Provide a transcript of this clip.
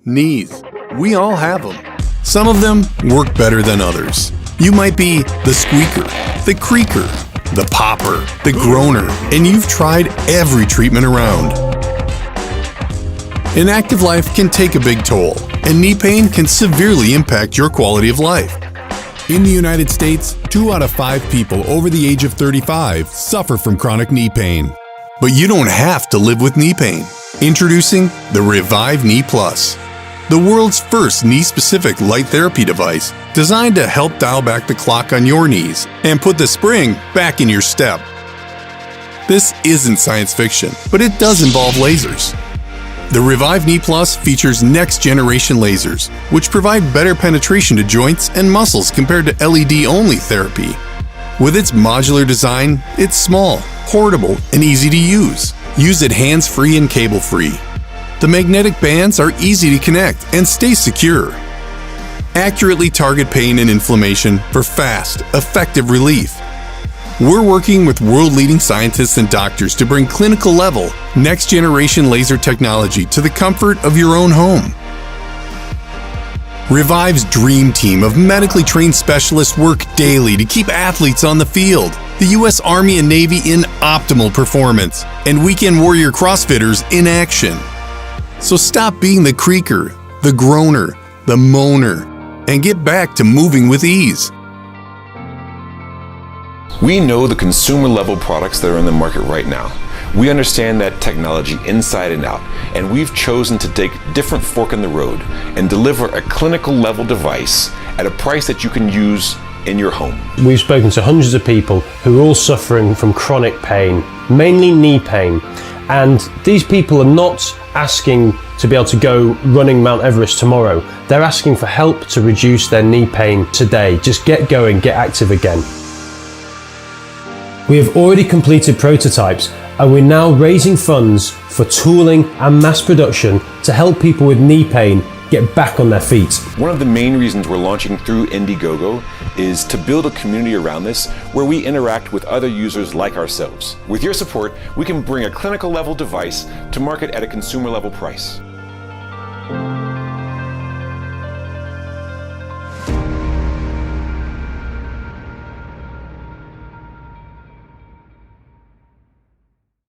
Knees. We all have them. Some of them work better than others. You might be the squeaker, the creaker, the popper, the groaner, and you've tried every treatment around. An active life can take a big toll, and knee pain can severely impact your quality of life. In the United States, 2 out of 5 people over the age of 35 suffer from chronic knee pain. But you don't have to live with knee pain. Introducing the Revive Knee Plus, the world's first knee-specific light therapy device designed to help dial back the clock on your knees and put the spring back in your step. This isn't science fiction, but it does involve lasers. The Revive Knee Plus features next-generation lasers, which provide better penetration to joints and muscles compared to LED-only therapy. With its modular design, it's small, portable, and easy to use. Use it hands-free and cable-free. The magnetic bands are easy to connect and stay secure. Accurately target pain and inflammation for fast, effective relief. We're working with world-leading scientists and doctors to bring clinical-level, next-generation laser technology to the comfort of your own home. Revive's dream team of medically trained specialists work daily to keep athletes on the field, the U.S. Army and Navy in optimal performance, and weekend warrior CrossFitters in action. So stop being the creaker, the groaner, the moaner, and get back to moving with ease. We know the consumer-level products that are in the market right now. We understand that technology inside and out, and we've chosen to take a different fork in the road and deliver a clinical-level device at a price that you can use in your home. We've spoken to hundreds of people who are all suffering from chronic pain, mainly knee pain. And these people are not asking to be able to go running Mount Everest tomorrow. They're asking for help to reduce their knee pain today. Just get going, get active again. We have already completed prototypes and we're now raising funds for tooling and mass production to help people with knee pain get back on their feet. One of the main reasons we're launching through Indiegogo is to build a community around this where we interact with other users like ourselves. With your support, we can bring a clinical level device to market at a consumer level price.